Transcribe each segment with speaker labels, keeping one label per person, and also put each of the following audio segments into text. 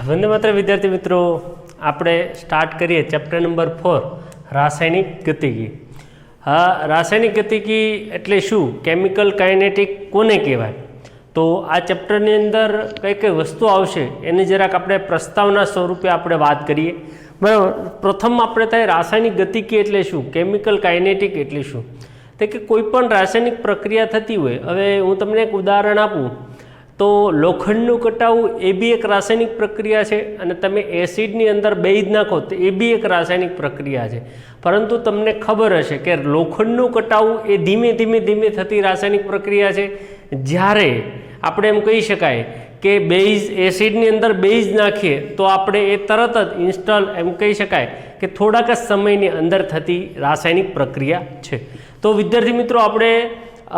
Speaker 1: વંદે માતરમ વિદ્યાર્થી મિત્રો, આપણે સ્ટાર્ટ કરીએ ચેપ્ટર નંબર 4 રાસાયણિક ગતિકી. હા, રાસાયણિક ગતિકી એટલે શું, કેમિકલ કાઇનેટિક કોને કહેવાય? તો આ ચેપ્ટરની અંદર કઈ કઈ વસ્તુ આવશે એની જરાક આપણે પ્રસ્તાવના સ્વરૂપે આપણે વાત કરીએ. બરાબર. પ્રથમ આપણે થાય રાસાયણિક ગતિકી એટલે શું, કેમિકલ કાઇનેટિક એટલે શું. તો કે કોઈ પણ રાસાયણિક પ્રક્રિયા થતી હોય, હવે હું તમને એક ઉદાહરણ આપું તો લોખંડનું કટાવું એ બી એક રાસાયણિક પ્રક્રિયા છે, અને તમે એસિડની અંદર બેઝ નાખો તો એ બી એક રાસાયણિક પ્રક્રિયા છે. પરંતુ તમને ખબર હશે કે લોખંડનું કટાવું એ ધીમે ધીમે થતી રાસાયણિક પ્રક્રિયા છે, જ્યારે આપણે એમ કહી શકાય કે બેઝ એસિડની અંદર બેઝ નાખીએ તો આપણે એ તરત જ ઇન્સ્ટોલ એમ કહી શકાય કે થોડાક જ સમયની અંદર થતી રાસાયણિક પ્રક્રિયા છે. તો વિદ્યાર્થી મિત્રો, આપણે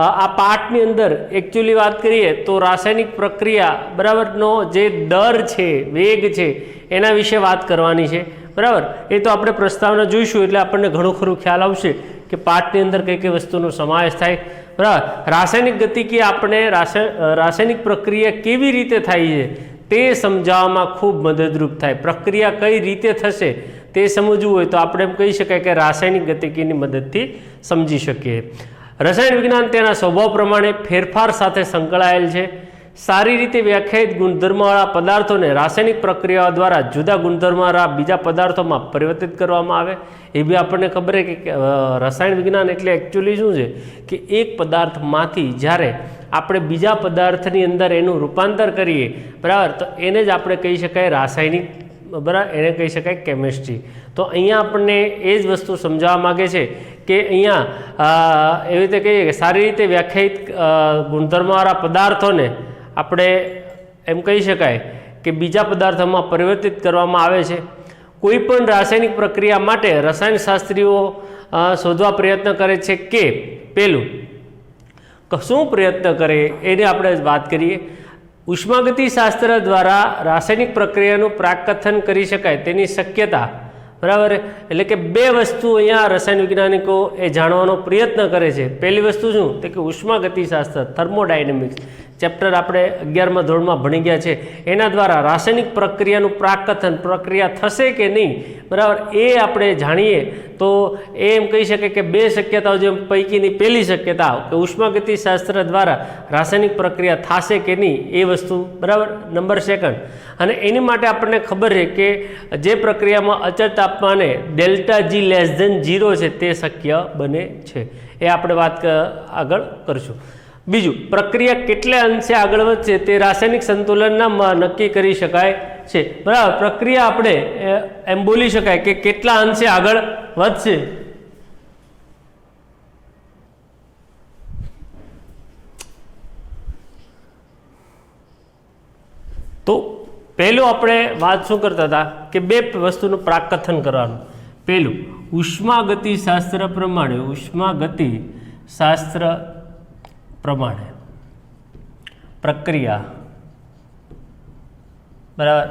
Speaker 1: આ પાઠની અંદર એકચ્યુઅલી વાત કરીએ તો રાસાયણિક પ્રક્રિયા બરાબરનો જે દર છે, વેગ છે, એના વિશે વાત કરવાની છે. બરાબર. એ તો આપણે પ્રસ્તાવના જોઈશું એટલે આપણને ઘણું ખરું ખ્યાલ આવશે કે પાઠની અંદર કઈ કઈ વસ્તુનો સમાવેશ થાય. બરાબર. રાસાયણિક ગતિકી આપણે રાસાયણિક પ્રક્રિયા કેવી રીતે થાય છે તે સમજાવવામાં ખૂબ મદદરૂપ થાય. પ્રક્રિયા કઈ રીતે થશે તે સમજવું હોય તો આપણે એમ કહી શકાય કે રાસાયણિક ગતિકીની મદદથી સમજી શકીએ. રસાયણ વિજ્ઞાન તેના સ્વભાવ પ્રમાણે ફેરફાર સાથે સંકળાયેલ છે. સારી રીતે વ્યાખ્યાયિત ગુણધર્મવાળા પદાર્થોને રાસાયણિક પ્રક્રિયાઓ દ્વારા જુદા ગુણધર્મવાળા બીજા પદાર્થોમાં પરિવર્તિત કરવામાં આવે. એ બી આપણને ખબર છે કે રસાયણ વિજ્ઞાન એટલે એકચ્યુઅલી શું છે કે એક પદાર્થમાંથી જ્યારે આપણે બીજા પદાર્થની અંદર એનું રૂપાંતર કરીએ, બરાબર, તો એને જ આપણે કહી શકાય રાસાયણિક, બરાબર, એને કહી શકાય કેમિસ્ટ્રી. તો અહીંયા આપણને એ જ વસ્તુ સમજાવવા માગે છે કે અહીંયા એવી રીતે કહીએ કે સારી રીતે વ્યાખ્યાયિત ગુણધર્મવાળા પદાર્થોને આપણે એમ કહી શકાય કે બીજા પદાર્થોમાં પરિવર્તિત કરવામાં આવે છે. કોઈ પણ રાસાયણિક પ્રક્રિયા માટે રસાયણશાસ્ત્રીઓ શોધવા પ્રયત્ન કરે છે કે પહેલું શું પ્રયત્ન કરે એની આપણે વાત કરીએ. ઉષ્માગતિશાસ્ત્ર દ્વારા રાસાયણિક પ્રક્રિયાનું પ્રાકથન કરી શકાય તેની શક્યતા, બરાબર. એટલે કે બે વસ્તુ અહીંયા રસાયણ વૈજ્ઞાનિકો એ જાણવાનો પ્રયત્ન કરે છે. પહેલી વસ્તુ શું, તો કે ઉષ્માગતિશાસ્ત્ર, થર્મોડાયનેમિક્સ ચેપ્ટર આપણે 11મા ધોરણમાં ભણી ગયા છે. એના દ્વારા રાસાયણિક પ્રક્રિયાનું પ્રાકથન, પ્રક્રિયા થશે કે નહીં, બરાબર, એ આપણે જાણીએ તો એ એમ કહી શકે કે બે શક્યતાઓ, જે પૈકીની પહેલી શક્યતા કે ઉષ્માગતિશાસ્ત્ર દ્વારા રાસાયણિક પ્રક્રિયા થશે કે નહીં એ વસ્તુ, બરાબર, નંબર સેકન્ડ. અને એની માટે આપણને ખબર છે કે જે પ્રક્રિયામાં અચળ તાપમાને ΔG<0 છે તે શક્ય બને છે. એ આપણે વાત આગળ કરશું. બીજું, પ્રક્રિયા કેટલા અંશે આગળ વધશે તે રાસાયણિક સંતુલનના નક્કી કરી શકાય છે. બરાબર. પ્રક્રિયા આપણે એમ બોલી શકાય કે કેટલા અંશે આગળ વધશે. તો પહેલું આપણે વાત શું કરતા હતા કે બે વસ્તુનું પ્રાકથન કરવાનું. પહેલું, ઉષ્માગતિશાસ્ત્ર પ્રમાણે, ઉષ્માગતિશાસ્ત્ર પ્રમાણે પ્રક્રિયા, બરાબર,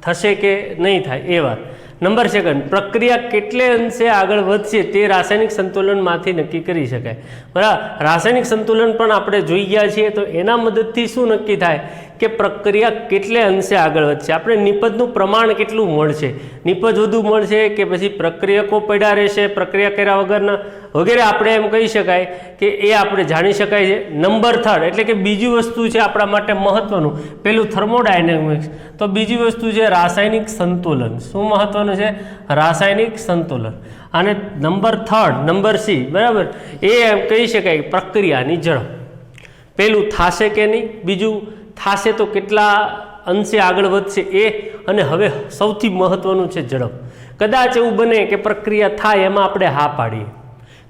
Speaker 1: થશે કે નહીં થાય એ વાત. નંબર સેકન્ડ, પ્રક્રિયા કેટલે અંશે આગળ વધશે તે રાસાયણિક સંતુલનમાંથી નક્કી કરી શકાય. બરાબર. રાસાયણિક સંતુલન પણ આપણે જોઈ ગયા છીએ, તો એના મદદથી શું નક્કી થાય કે પ્રક્રિયા કેટલે અંશે આગળ વધશે. આપણે નિપજનું પ્રમાણ કેટલું મળશે, નિપજ વધુ મળશે કે પછી પ્રક્રિયકો પડ્યા રહેશે પ્રક્રિયા કર્યા વગરના, વગેરે આપણે એમ કહી શકાય કે એ આપણે જાણી શકાય છે. નંબર થર્ડ, એટલે કે બીજી વસ્તુ છે આપણા માટે મહત્વનું. પેલું થર્મોડાયનેમિક્સ, તો બીજી વસ્તુ છે રાસાયણિક સંતુલન. શું મહત્વનું છે? રાસાયણિક સંતુલન. અને નંબર થર્ડ, નંબર સી, બરાબર, એ એમ કહી શકાય પ્રક્રિયાની ઝડપ. પેલું થશે કે નહીં, બીજું થશે તો કેટલા અંશે આગળ વધશે એ, અને હવે સૌથી મહત્વનું છે ઝડપ. કદાચ એવું બને કે પ્રક્રિયા થાય એમાં આપણે હા પાડીએ,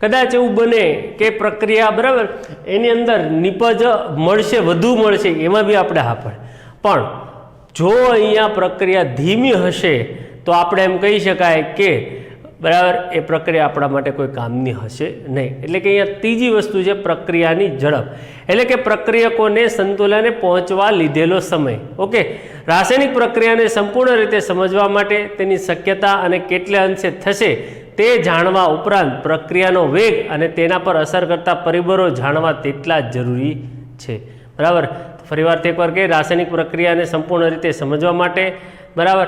Speaker 1: કદાચ એવું બને કે પ્રક્રિયા, બરાબર, એની અંદર નિપજ મળશે, વધુ મળશે, એમાં બી આપણે હા પાડીએ. પણ જો અહીંયા પ્રક્રિયા ધીમી હશે તો આપણે એમ કહી શકાય કે, બરાબર, એ પ્રક્રિયા આપણા માટે કોઈ કામની હશે નહીં. એટલે કે અહીંયા ત્રીજી વસ્તુ છે પ્રક્રિયાની ઝડપ, એટલે કે પ્રક્રિયકોને સંતુલને પહોંચવા લીધેલો સમય. ઓકે. રાસાયણિક પ્રક્રિયાને સંપૂર્ણ રીતે સમજવા માટે તેની શક્યતા અને કેટલા અંશે થશે તે જાણવા ઉપરાંત પ્રક્રિયાનો વેગ અને તેના પર અસર કરતા પરિબળો જાણવા તેટલા જ જરૂરી છે. બરાબર. ફરીવાર એકવાર કે રાસાયણિક પ્રક્રિયાને સંપૂર્ણ રીતે સમજવા માટે બરાબર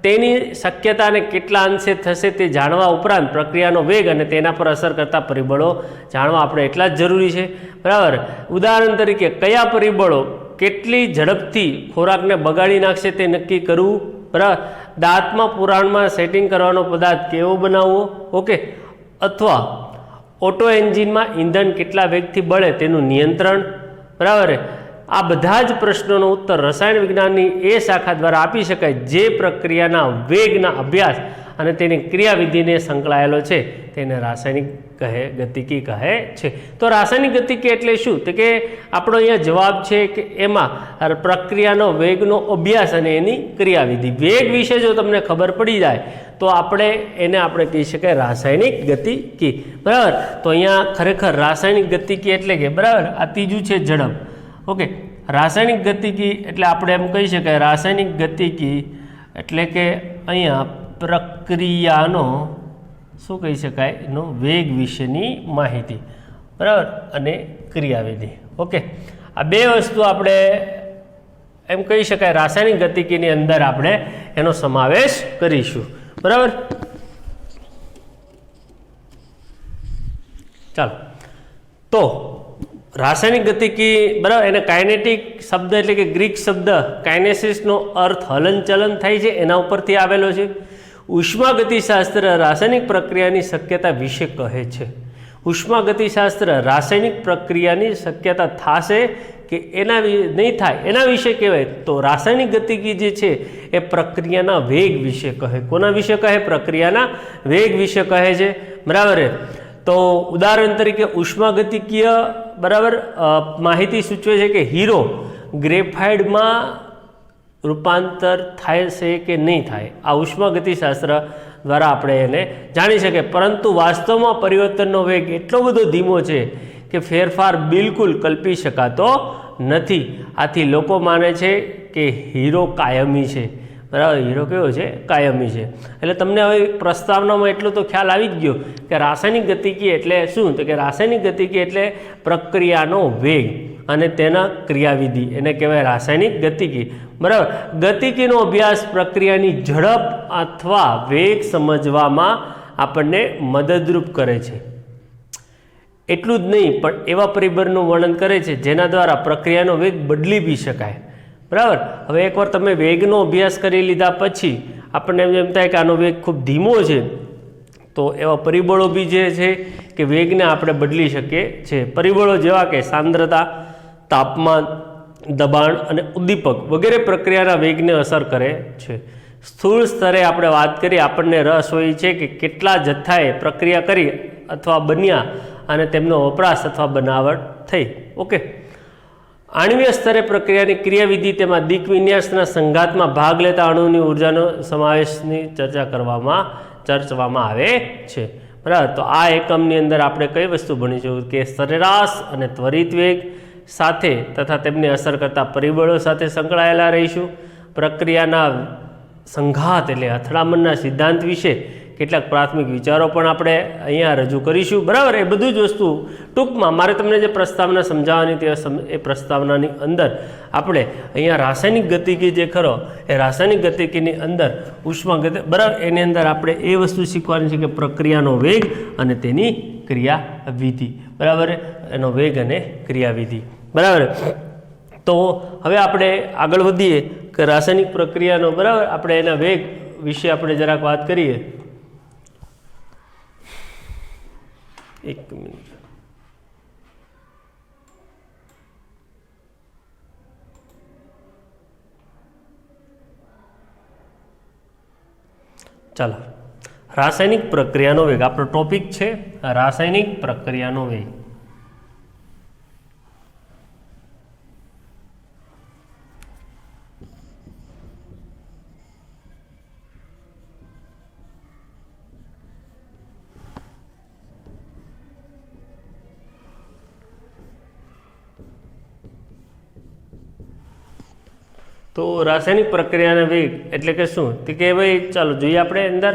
Speaker 1: તેની શક્યતાને કેટલા અંશે થશે તે જાણવા ઉપરાંત પ્રક્રિયાનો વેગ અને તેના પર અસર કરતા પરિબળો જાણવા આપણે એટલા જ જરૂરી છે બરાબર. ઉદાહરણ તરીકે કયા પરિબળો કેટલી ઝડપથી ખોરાકને બગાડી નાખશે તે નક્કી કરવું બરાબર. દાંતમાં પુરાણમાં સેટિંગ કરવાનો પદાર્થ કેવો બનાવવો ઓકે, અથવા ઓટો એન્જિનમાં ઈંધણ કેટલા વેગથી બળે તેનું નિયંત્રણ બરાબર. આ બધા જ પ્રશ્નોનો ઉત્તર રસાયણ વિજ્ઞાનની એ શાખા દ્વારા આપી શકાય જે પ્રક્રિયાના વેગના અભ્યાસ અને તેની ક્રિયાવિધિને સંકળાયેલો છે તેને રાસાયણિક ગતિકી કહે છે. તો રાસાયણિક ગતિકી એટલે શું? તો કે આપણો અહીંયા જવાબ છે કે એમાં પ્રક્રિયાનો વેગનો અભ્યાસ અને એની ક્રિયાવિધિ. વેગ વિશે જો તમને ખબર પડી જાય તો આપણે કહી શકાય રાસાયણિક ગતિકી બરાબર. તો અહીંયા ખરેખર રાસાયણિક ગતિકી એટલે કે બરાબર આ ત્રીજું છે ઝડપ ઓકે. રાસાયણિક ગતિકી એટલે આપણે એમ કહી શકાય રાસાયણિક ગતિકી એટલે કે અહીંયા પ્રક્રિયાનો શું કહી શકાય એનો વેગ વિશેની માહિતી બરાબર અને ક્રિયાવિધિ ઓકે. આ બે વસ્તુ આપણે એમ કહી શકાય રાસાયણિક ગતિકીની અંદર આપણે એનો સમાવેશ કરીશું બરાબર. ચાલો તો રાસાયણિક ગતિકી બરાબર એને કાઇનેટિક શબ્દ એટલે કે ગ્રીક શબ્દ કાઇનેસિસનો અર્થ હલનચલન થાય છે એના ઉપરથી આવેલો છે. ઉષ્માગતિશાસ્ત્ર રાસાયણિક પ્રક્રિયાની શક્યતા વિશે કહે છે. ઉષ્માગતિશાસ્ત્ર રાસાયણિક પ્રક્રિયાની શક્યતા થશે કે એના નહીં થાય એના વિશે કહેવાય. તો રાસાયણિક ગતિકી જે છે એ પ્રક્રિયાના વેગ વિશે કહે. કોના વિશે કહે? પ્રક્રિયાના વેગ વિશે કહે છે બરાબર. તો ઉદાહરણ તરીકે ઉષ્માગતિકીય બરાબર માહિતી સૂચવે છે કે હીરો ગ્રેફાઇટમાં રૂપાંતર થાય છે કે નહીં થાય. આ ઉષ્માગતિશાસ્ત્ર દ્વારા આપણે એને જાણી શકીએ. પરંતુ વાસ્તવમાં પરિવર્તનનો વેગ એટલો બધો ધીમો છે કે ફેરફાર બિલકુલ કલ્પી શકાતો નથી. આથી લોકો માને છે કે હીરો કાયમી છે બરાબર. હીરો કેવો છે? કાયમી છે. એટલે તમને હવે પ્રસ્તાવનામાં એટલો તો ખ્યાલ આવી જ ગયો કે રાસાયણિક ગતિકી એટલે શું? તો કે રાસાયણિક ગતિકી એટલે પ્રક્રિયાનો વેગ અને તેના ક્રિયાવિધિ એને કહેવાય રાસાયણિક ગતિકી બરાબર. ગતિકીનો અભ્યાસ પ્રક્રિયાની ઝડપ અથવા વેગ સમજવામાં આપણને મદદરૂપ કરે છે. એટલું જ નહીં પણ એવા પરિબળનું વર્ણન કરે છે જેના દ્વારા પ્રક્રિયાનો વેગ બદલી બી શકાય બરાબર. હવે એકવાર તમે વેગનો અભ્યાસ કરી લીધા પછી આપણને એમ થાય કે આનો વેગ ખૂબ ધીમો છે તો એવા પરિબળો બી જે છે કે વેગને આપણે બદલી શકીએ છીએ. પરિબળો જેવા કે સાંદ્રતા, તાપમાન, દબાણ અને ઉદ્દીપક વગેરે પ્રક્રિયાના વેગને અસર કરે છે. સ્થૂળ સ્તરે આપણે વાત કરીએ આપણને રસ હોય છે કે કેટલા જથ્થાએ પ્રક્રિયા કરી અથવા બન્યા અને તેમનો વપરાશ અથવા બનાવટ થઈ ઓકે. આણ્વીય સ્તરે પ્રક્રિયાની ક્રિયાવિધિ તેમાં દિક વિન્યાસના સંઘાતમાં ભાગ લેતા અણુની ઉર્જાનો સમાવેશની ચર્ચવામાં આવે છે બરાબર. તો આ એકમની અંદર આપણે કઈ વસ્તુ ભણીશું કે સરેરાશ અને ત્વરિત વેગ સાથે તથા તેમને અસર કરતા પરિબળો સાથે સંકળાયેલા રહીશું. પ્રક્રિયાના સંઘાત એટલે અથડામણના સિદ્ધાંત વિશે કેટલાક પ્રાથમિક વિચારો પણ આપણે અહીંયા રજૂ કરીશું બરાબર. એ બધું જ વસ્તુ ટૂંકમાં મારે તમને જે પ્રસ્તાવના સમજાવવાની તે એ પ્રસ્તાવનાની અંદર આપણે અહીંયા રાસાયણિક ગતિકી જે ખરો એ રાસાયણિક ગતિકીની અંદર ઉષ્માગતિ બરાબર એની અંદર આપણે એ વસ્તુ શીખવાની છે કે પ્રક્રિયાનો વેગ અને તેની ક્રિયાવિધિ બરાબર. એનો વેગ અને ક્રિયાવિધિ બરાબર. તો હવે આપણે આગળ વધીએ કે રાસાયણિક પ્રક્રિયાનો બરાબર આપણે એના વેગ વિશે આપણે જરાક વાત કરીએ. એક મિનિટ. ચાલો રાસાયણિક પ્રક્રિયાનો વેગ આપણો ટોપિક છે રાસાયણિક પ્રક્રિયાનો વેગ. તો રાસાયણિક પ્રક્રિયાના વેગ એટલે કે શું? તો કે ભાઈ ચાલો જોઈએ આપણે અંદર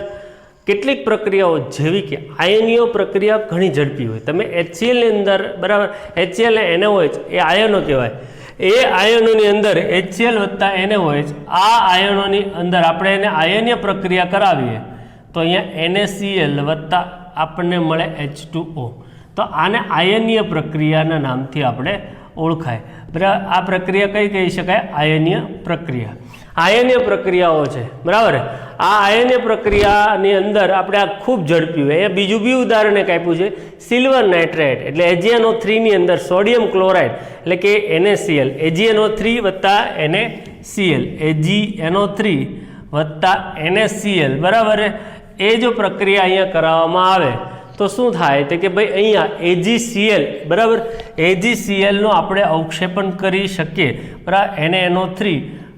Speaker 1: કેટલીક પ્રક્રિયાઓ જેવી કે આયનીય પ્રક્રિયા ઘણી ઝડપી હોય. તમે HCl ની અંદર બરાબર HCl અને NaOH એ આયનો કહેવાય. એ આયનોની અંદર HCl વત્તા NaOH, આ આયનોની અંદર આપણે એને આયનીય પ્રક્રિયા કરાવીએ તો અહીંયા NaCl વત્તા આપણને મળે H2O. તો આને આયનીય પ્રક્રિયાના નામથી આપણે ઓળખાય. બરાબર, આ પ્રક્રિયા કઈ કહી શકાય? આયનીય પ્રક્રિયા. આયનીય પ્રક્રિયાઓ છે, બરાબર. આ આયનીય પ્રક્રિયાની અંદર આપણે આ ખૂબ ઝડપી હોય. અહીંયા બીજું બી ઉદાહરણ એક આપ્યું છે, સિલ્વર નાઇટ્રેટ એટલે AgNO3 ની અંદર સોડિયમ ક્લોરાઇડ એટલે કે NaCl, AgNO3 વત્તા NaCl, AgNO3 વત્તા NaCl, બરાબર. એ જો પ્રક્રિયા અહીંયા કરાવવામાં આવે તો શું થાય? તો કે ભાઈ અહીંયા AgCl, બરાબર, AgClનો આપણે અવક્ષેપણ કરી શકીએ, બરાબર, NaNO3,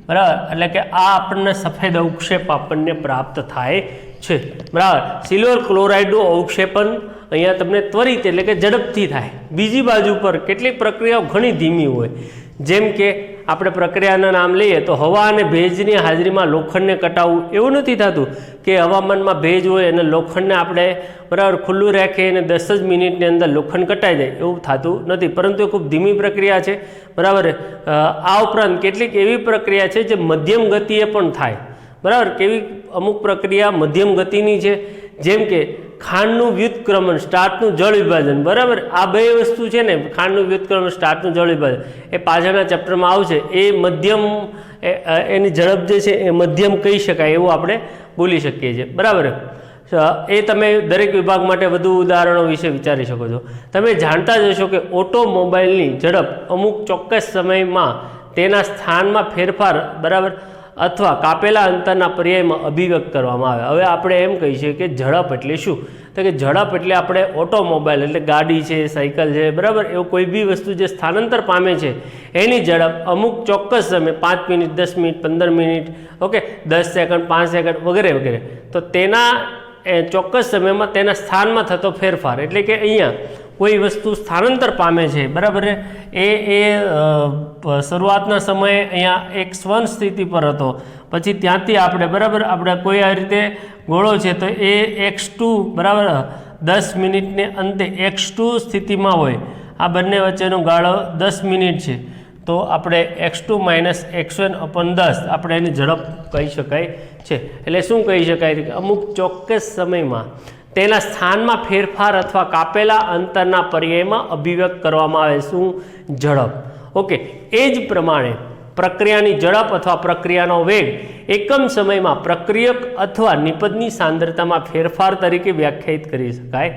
Speaker 1: બરાબર. એટલે કે આ આપણને સફેદ અવક્ષેપ આપણને પ્રાપ્ત થાય છે, બરાબર. સિલ્વર ક્લોરાઇડનું અવક્ષેપણ અહીંયા તમને ત્વરિત એટલે કે ઝડપથી થાય. બીજી બાજુ પર કેટલીક પ્રક્રિયાઓ ઘણી ધીમી હોય, જેમ કે આપણે પ્રક્રિયાના નામ લઈએ તો હવા અને ભેજની હાજરીમાં લોખંડને કટાવવું. એવું નથી થતું કે હવામાનમાં ભેજ હોય અને લોખંડને આપણે બરાબર ખુલ્લું રાખીએ અને 10 જ મિનિટની અંદર લોખંડ કટાઈ જાય, એવું થતું નથી, પરંતુ એ ખૂબ ધીમી પ્રક્રિયા છે, બરાબર. આ ઉપરાંત કેટલીક એવી પ્રક્રિયા છે જે મધ્યમ ગતિએ પણ થાય, બરાબર. કેવી અમુક પ્રક્રિયા મધ્યમ ગતિની છે, જેમ કે ખાંડનું વ્યુત્ક્રમણ, સ્ટાર્ચનું જળ વિભાજન, બરાબર. આ બે વસ્તુ છે ને, ખાંડનું વ્યુત્ક્રમણ, સ્ટાર્ચનું જળ વિભાજન, એ પાછળના ચેપ્ટરમાં આવશે. એ મધ્યમ, એની ઝડપ જે છે એ મધ્યમ કહી શકાય એવું આપણે બોલી શકીએ છીએ, બરાબર. એ તમે દરેક વિભાગ માટે વધુ ઉદાહરણો વિશે વિચારી શકો છો. તમે જાણતા જ હશો કે ઓટોમોબાઈલની ઝડપ અમુક ચોક્કસ સમયમાં તેના સ્થાનમાં ફેરફાર, બરાબર, અથવા કાપેલા અંતરના પર્યાયમાં અભિવ્યક્ત કરવામાં આવે. હવે આપણે એમ કહી છીએ કે ઝડપ એટલે શું? તો કે ઝડપ એટલે આપણે ઓટોમોબાઈલ એટલે ગાડી છે, સાયકલ છે, બરાબર, એવું કોઈ બી વસ્તુ જે સ્થાનાંતર પામે છે એની ઝડપ અમુક ચોક્કસ સમય 5 minute, 10 minute, 15 minute, okay, 10 second, 5 second વગેરે વગેરે, તો તેના ચોક્કસ સમયમાં તેના સ્થાનમાં થતો ફેરફાર એટલે કે અહીંયા કોઈ વસ્તુ સ્થાનાંતર પામે છે, બરાબર. એ શરૂઆતના સમયે અહીંયા એક સ્વન સ્થિતિ પર હતો, પછી ત્યાંથી આપણે, બરાબર, આપણે કોઈ આ રીતે ગોળો છે તો એ x2, બરાબર, 10 મિનિટને અંતે x2 સ્થિતિમાં હોય. આ બંને વચ્ચેનો ગાળો 10 મિનિટ છે, તો આપણે x2 - x1/10 આપણે એની ઝડપ કહી શકાય છે. એટલે શું કહી શકાય કે અમુક ચોક્કસ સમયમાં તેના સ્થાનમાં ફેરફાર અથવા કાપેલા અંતરના પર્યાયમાં અભિવ્યક્ત કરવામાં આવે. શું? ઝડપ. ઓકે. એ જ પ્રમાણે પ્રક્રિયાની ઝડપ અથવા પ્રક્રિયાનો વેગ એકમ સમયમાં પ્રક્રિયક અથવા નિપજની સાંદ્રતામાં ફેરફાર તરીકે વ્યાખ્યાયિત કરી શકાય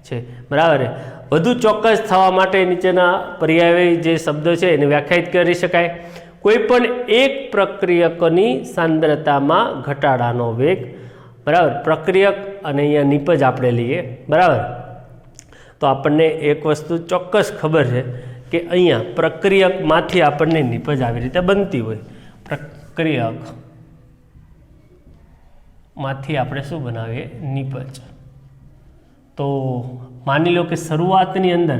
Speaker 1: છે, બરાબર. વધુ ચોક્કસ થવા માટે નીચેના પર્યાયી જે શબ્દો છે એને વ્યાખ્યાયિત કરી શકાય. કોઈ પણ એક પ્રક્રિયકની સાંદ્રતામાં ઘટાડાનો વેગ, બરાબર, પ્રક્રિયક અને અહીંયા નિપજ આપણે લઈએ, બરાબર. તો આપણને એક વસ્તુ ચોક્કસ ખબર છે કે અહીંયા પ્રક્રિયકમાંથી આપણને નિપજ આવી રીતે બનતી હોય. પ્રક્રિયકમાંથી આપણે શું બનાવીએ? નિપજ. તો માની લો કે શરૂઆતની અંદર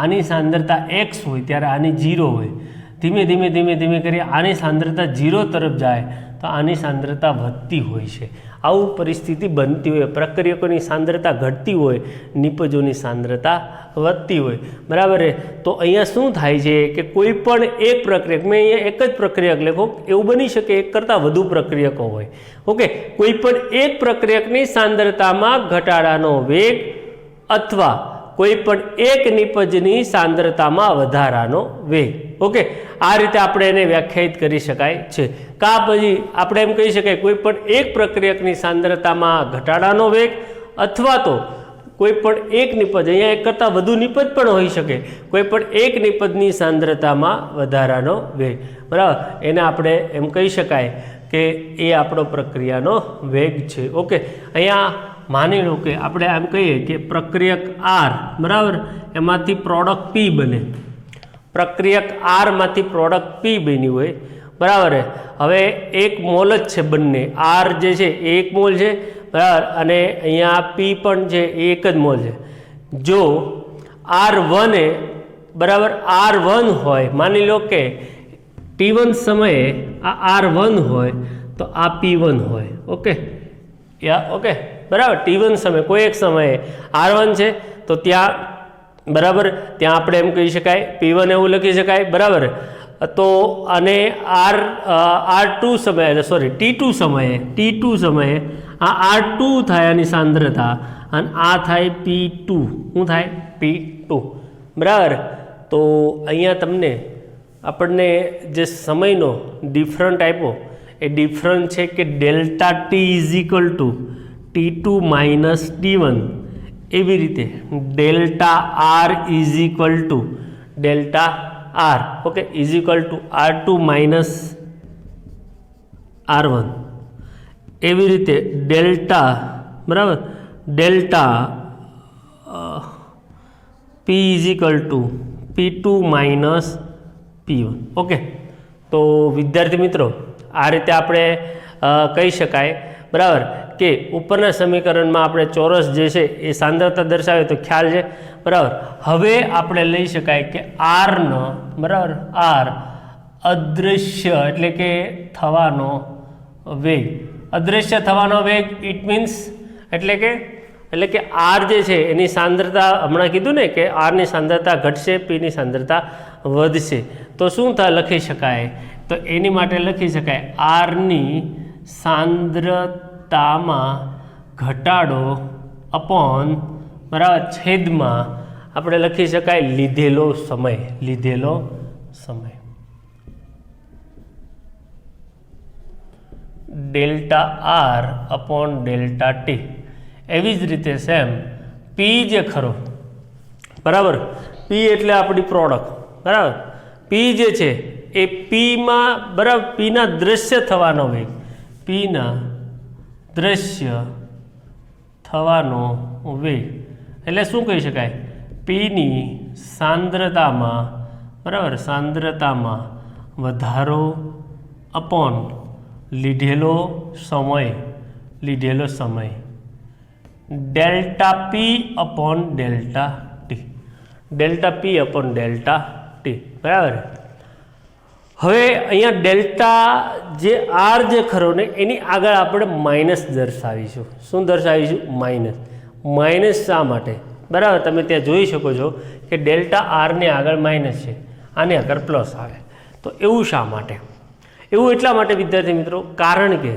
Speaker 1: આની સાંદ્રતા x હોય ત્યારે આની 0 હોય. ધીમે ધીમે ધીમે ધીમે કરી આની સાંદ્રતા 0 તરફ જાય તો આની સાંદ્રતા વધતી હોય છે. આવું પરિસ્થિતિ બનતી હોય. પ્રક્રિયકોની સાંદ્રતા ઘટતી હોય, નિપજોની સાંદ્રતા વધતી હોય, બરાબર. તો અહીંયા શું થાય છે કે કોઈ પણ એક પ્રક્રિયક, મેં અહીંયા એક જ પ્રક્રિયક લખો, એવું બની શકે એક કરતાં વધુ પ્રક્રિયકો હોય, ઓકે. કોઈ પણ એક પ્રક્રિયકની સાંદ્રતામાં ઘટાડાનો વેગ અથવા કોઈ પણ એક નિપજની સાંદ્રતામાં વધારાનો વેગ, ઓકે. આ રીતે આપણે એને વ્યાખ્યાયિત કરી શકાય છે. કા પછી આપણે એમ કહી શકાય કોઈ પણ એક પ્રક્રિયકની સાંદ્રતામાં ઘટાડાનો વેગ અથવા તો કોઈ પણ એક નિપજ, અહીંયા એક કરતાં વધુ નિપજ પણ હોઈ શકે, કોઈ પણ એક નિપજની સાંદ્રતામાં વધારાનો વેગ, બરાબર. એને આપણે એમ કહી શકાય કે એ આપણો પ્રક્રિયાનો વેગ છે, ઓકે. અહીંયા માની લો કે આપણે એમ કહીએ કે પ્રક્રિયક R, બરાબર, એમાંથી પ્રોડક્ટ P બને. પ્રક્રિયક R માંથી પ્રોડક્ટ P બની હોય, બરાબર. હવે એક મોલ જ છે બંને, R જે છે એ 1 મોલ છે, બરાબર, અને અહીંયા P પણ છે એ 1 જ મોલ છે. જો R1 એ, બરાબર, R1 હોય, માની લો કે T1 સમયે આ R1 હોય તો આ P1 હોય, ઓકે. ઓકે, બરાબર. T1 સમય કોઈ એક સમયે R1 છે તો ત્યાં, બરાબર, ત્યાં આપણે એમ કહી શકાય P1 એવું લખી શકાય, બરાબર. તો અને R2 સમયે T2 સમયે આ R2 થાય આની સાંદ્રતા અને આ થાય P2. શું થાય? P2. બરાબર. તો અહીંયા તમને આપણને જે સમયનો ડિફરન્ટ આપ્યો એ ડિફરન્ટ છે કે delta T is equal to T2 minus T1. એવી રીતે delta R is equal to delta R, okay, is equal to R2 minus R1. એવી રીતે ડેલ્ટા, બરાબર, delta P is equal to P2 minus P1. Okay, તો વિદ્યાર્થી મિત્રો આ રીતે આપણે કહી શકાય, બરાબર, કે ઉપરના સમીકરણમાં આપણે ચોરસ જે છે એ સાંદ્રતા દર્શાવે તો ખ્યાલ છે, બરાબર. હવે આપણે લઈ શકાય કે આરનો, બરાબર, આર અદૃશ્ય એટલે કે થવાનો વેગ. અદૃશ્ય થવાનો વેગ ઇટ મીન્સ એટલે કે આર જે છે એની સાંદ્રતા, હમણાં કીધું ને કે આરની સાંદ્રતા ઘટશે, પીની સાંદ્રતા વધશે. તો શું લખી શકાય? તો એની માટે લખી શકાય આરની સાંદ્રતામાં ઘટાડો અપોન, બરાબર, છેદમાં આપણે લખી શકાય લીધેલો સમય. Delta R upon delta T. એવી જ રીતે સેમ પી જે ખરો, બરાબર, પી એટલે આપણી પ્રોડક્ટ, બરાબર. પી જે છે એ પીમાં, બરાબર, પીના દ્રશ્ય થવાનો વેગ, પીના દ્રશ્ય થવાનો વેગ એટલે શું કહી શકાય? પીની સાંદ્રતામાં, બરાબર, સાંદ્રતામાં વધારો અપોન લીધેલો સમય. Delta P upon delta T. બરાબર. હવે અહીંયા ડેલ્ટા જે આર જે ખરો ને એની આગળ આપણે માઇનસ દર્શાવીશું. શું દર્શાવીશું? માઇનસ. શા માટે? બરાબર, તમે ત્યાં જોઈ શકો છો કે ડેલ્ટા આરની આગળ માઇનસ છે, આની આગળ પ્લસ આવે. તો એવું શા માટે? એવું એટલા માટે વિદ્યાર્થી મિત્રો, કારણ કે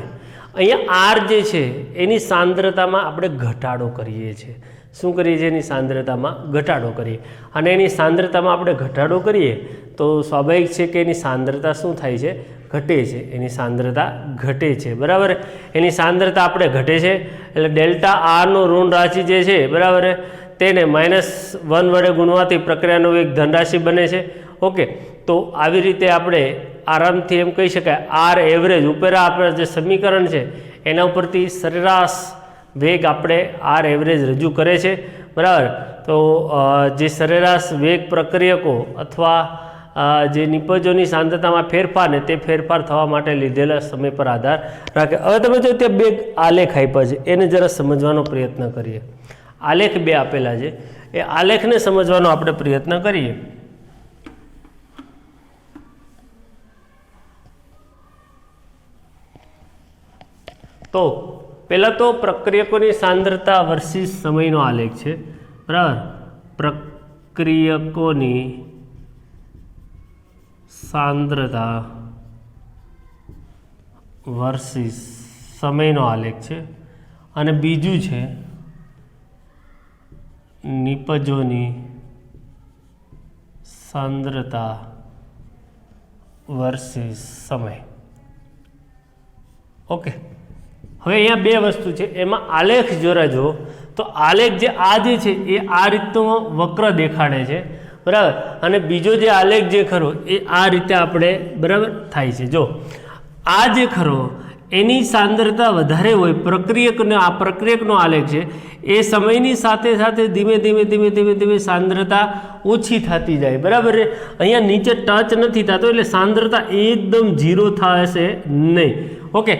Speaker 1: અહીંયા આર જે છે એની સાંદ્રતામાં આપણે ઘટાડો કરીએ છીએ. શું કરીએ છીએ? એની સાંદ્રતામાં ઘટાડો કરીએ. અને એની સાંદ્રતામાં આપણે ઘટાડો કરીએ તો સ્વાભાવિક છે કે એની સાંદ્રતા શું થાય છે? ઘટે છે. એની સાંદ્રતા ઘટે છે, બરાબર. એની સાંદ્રતા આપણે ઘટે છે એટલે ડેલ્ટા આરનો ઋણ રાશિ જે છે, બરાબર, તેને -1 વડે ગુણવાથી પ્રક્રિયાનો વેગ ધનરાશિ બને છે. ઓકે, તો આવી રીતે આપણે આરામથી એમ કહી શકાય આર એવરેજ ઉપર આપણે જે સમીકરણ છે એના ઉપરથી સરેરાશ વેગ આપણે આર એવરેજ રજૂ કરે છે, બરાબર. તો જે સરેરાશ વેગ પ્રક્રિયકો અથવા જે નિપજોની સાંદ્રતામાં ફેરફાર ને તે ફેરફાર થવા માટે લીધેલા સમય પર આધાર રાખે. હવે તમે જો ત્યાં બે આલેખ આપ્યા છે એને જરા સમજવાનો પ્રયત્ન કરીએ. આલેખ બે આપેલા છે, એ આલેખને સમજવાનો આપણે પ્રયત્ન કરીએ. તો પહેલાં તો પ્રક્રિયકોની સાંદ્રતા વર્સિસ સમયનો આલેખ છે, બરાબર. પ્રક્રિયકોની સાંદ્રતા વર્સિસ સમયનો આલેખ છે અને બીજું છે નિપજોની સાંદ્રતા વર્સિસ સમય. ઓકે, હવે અહીંયા બે વસ્તુ છે, એમાં આલેખ જરા જો તો આલેખ જે આ જે છે એ આ રીતનો વક્ર દેખાડે છે, બરાબર. અને બીજો જે આલેખ જે ખરો એ આ રીતે આપણે, બરાબર, થાય છે. જો આ જે ખરો એની સાંદ્રતા વધારે હોય, પ્રક્રિયકનો આલેખ છે, એ સમયની સાથે સાથે ધીમે ધીમે સાંદ્રતા ઓછી થતી જાય, બરાબર. અહીંયા નીચે ટચ નથી થતો એટલે સાંદ્રતા એકદમ 0 થશે નહીં. ઓકે,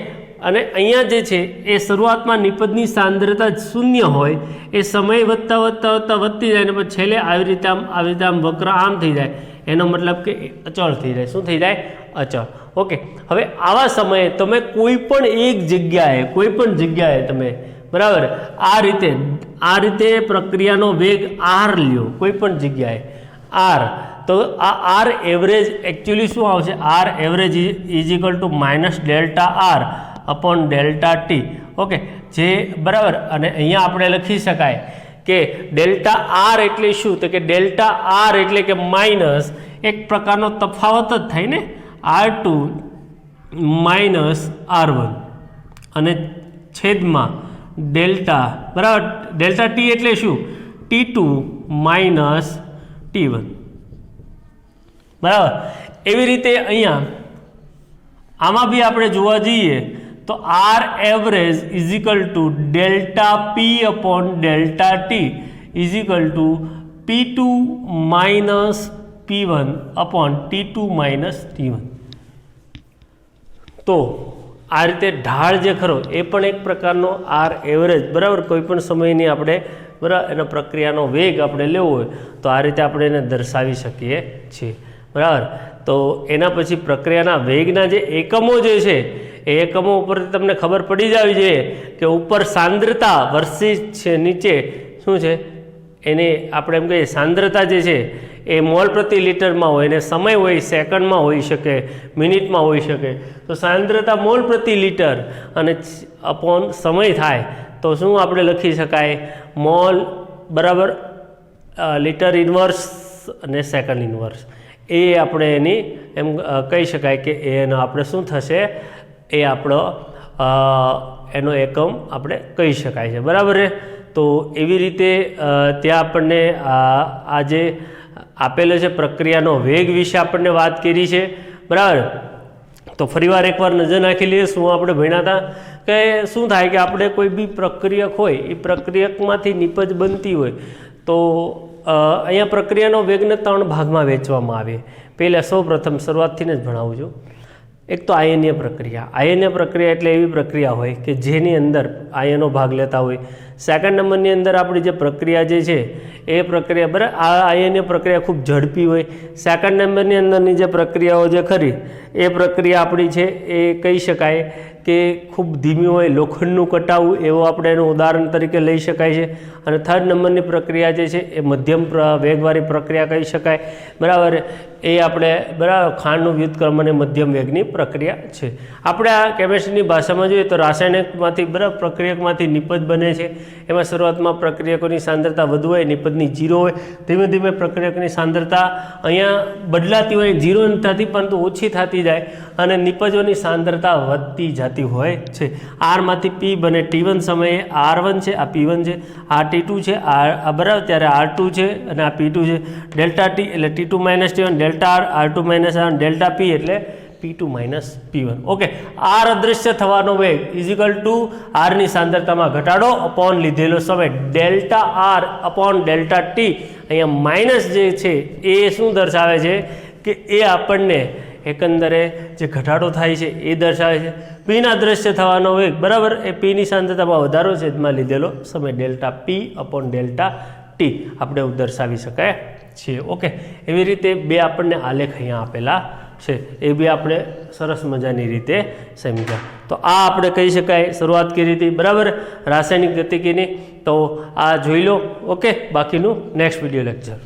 Speaker 1: અને અહીંયા જે છે એ શરૂઆતમાં નિપજની સાંદ્રતા 0 હોય, એ સમય વધતા વધતી જાય ને પછી છેલ્લે આવી રીતે આમ વક્ર આમ થઈ જાય. એનો મતલબ કે અચળ થઈ જાય. શું થઈ જાય? અચળ. ઓકે, હવે આવા સમયે તમે કોઈ પણ જગ્યાએ તમે, બરાબર, આ રીતે પ્રક્રિયાનો વેગ આર લ્યો, કોઈ પણ જગ્યાએ આર, તો આ આર એવરેજ એકચ્યુઅલી શું આવશે? R average is equal to minus delta R upon delta T. Okay, જે બરાબર. અને અહીંયા આપણે લખી શકાય કે ડેલ્ટા આર એટલે શું? તો કે ડેલ્ટા આર એટલે કે માઇનસ એક પ્રકારનો તફાવત જ થાય ને, R2 માઇનસ R1 અને છેદમાં ડેલ્ટા, બરાબર. ડેલ્ટા ટી એટલે શું? T2 માઇનસ T1, બરાબર. એવી રીતે અહીંયા આમાં બી આપણે જોવા જઈએ તો R average is equal to delta P upon delta T is equal to P2 minus P1 upon T2 minus T1. તો આ રીતે ઢાળ જે ખરો એ પણ એક પ્રકારનો આર એવરેજ, બરાબર, કોઈ પણ સમયની આપણે, બરાબર, એનો પ્રક્રિયાનો વેગ આપણે લેવો હોય તો આ રીતે આપણે એને દર્શાવી શકીએ છીએ, બરાબર. તો એના પછી પ્રક્રિયાના વેગના જે એકમો જે છે એ એકમો ઉપરથી તમને ખબર પડી જવી જોઈએ કે ઉપર સાંદ્રતા વર્સિસ છે, નીચે શું છે એને આપણે એમ કહીએ સાંદ્રતા જે છે એ મોલ પ્રતિ લિટરમાં હોય ને સમય હોય સેકન્ડમાં હોઈ શકે, મિનિટમાં હોઈ શકે. તો સાંદ્રતા મોલ પ્રતિ લિટર અને અપોન સમય થાય તો શું આપણે લખી શકાય? મોલ બરાબર લિટર ઇન્વર્સ અને સેકન્ડ ઇન્વર્સ. એ આપણે એની એમ કહી શકાય કે એનો આપણે શું થશે, એ આપણો એનો એકમ આપણે કહી શકાય છે, બરાબર છે. તો એવી રીતે ત્યાં આપણને આ જે આપેલો છે પ્રક્રિયાનો વેગ વિશે આપણને વાત કરી છે, બરાબર. તો ફરીવાર એકવાર નજર નાખી લઈએ શું આપણે ભણ્યા હતા કે શું થાય કે આપણે કોઈ બી પ્રક્રિયક હોય એ પ્રક્રિયકમાંથી નિપજ બનતી હોય તો અહીંયા પ્રક્રિયાનો વેગને 3 ભાગમાં વહેંચવામાં આવે. પહેલાં સૌપ્રથમ શરૂઆતથી જ ભણાવું છું. એક તો આયનીય પ્રક્રિયા. આયનીય પ્રક્રિયા એટલે એવી પ્રક્રિયા હોય કે જેની અંદર આયનો ભાગ લેતા હોય. સેકન્ડ નંબરની અંદર આપણી જે પ્રક્રિયા જે છે એ પ્રક્રિયા, બરાબર, આ આયનીય પ્રક્રિયા ખૂબ ઝડપી હોય. સેકન્ડ નંબરની અંદરની જે પ્રક્રિયાઓ જે ખરી એ પ્રક્રિયા આપણી છે એ કહી શકાય કે ખૂબ ધીમી હોય, લોખંડનું કટાવું એવું આપણે એનું ઉદાહરણ તરીકે લઈ શકાય છે. અને થર્ડ નંબરની પ્રક્રિયા જે છે એ મધ્યમ વેગવાળી પ્રક્રિયા કહી શકાય, બરાબર. એ આપણે, બરાબર, ખાંડનું વ્યુત્ક્રમ અને મધ્યમ વેગની પ્રક્રિયા છે. આપણે આ કેમિસ્ટ્રીની ભાષામાં જોઈએ તો રાસાયણિકમાંથી, બરાબર, પ્રક્રિયકમાંથી નિપજ બને છે. એમાં શરૂઆતમાં પ્રક્રિયકોની સાંદ્રતા વધુ હોય, નિપજની 0 હોય. ધીમે ધીમે પ્રક્રિયકની સાંદ્રતા અહીંયા બદલાતી હોય, 0 નથી થતી પરંતુ ઓછી થતી જાય અને નિપજોની સાંદ્રતા વધતી જતી હોય છે. આરમાંથી પી બને T1 સમયે R1 છે, આ P1 છે, આ T2 છે, આ બરાબર, ત્યારે R2 છે અને આ P2 છે. ડેલ્ટા ટી એટલે T2 minus T1, delta R R2 minus R, delta P એટલે P2 minus P1. Okay, R અદૃશ્ય થવાનો વેગ ઇઝ ઇક્વલ ટુ આરની સાંદ્રતામાં ઘટાડો અપોન લીધેલો સમય delta R upon delta T. અહીંયા માઇનસ જે છે એ શું દર્શાવે છે કે એ આપણને એકંદરે જે ઘટાડો થાય છે એ દર્શાવે છે. પીના અદૃશ્ય થવાનો વેગ, બરાબર, એ પીની સાંદ્રતામાં વધારો છે એમાં લીધેલો સમય delta P upon delta T આપણે એવું દર્શાવી શકાય છે. ઓકે, એવી રીતે બે આપણને આલેખ અહીંયા આપેલા છે, એ બી આપણે સરસ મજાની રીતે સમજ્યા. તો આ આપણે કહી શકાય શરૂઆત કરી હતી, બરાબર, રાસાયણિક ગતિકીની. તો આ જોઈ લો. ઓકે, બાકીનું નેક્સ્ટ વિડીયો લેક્ચર.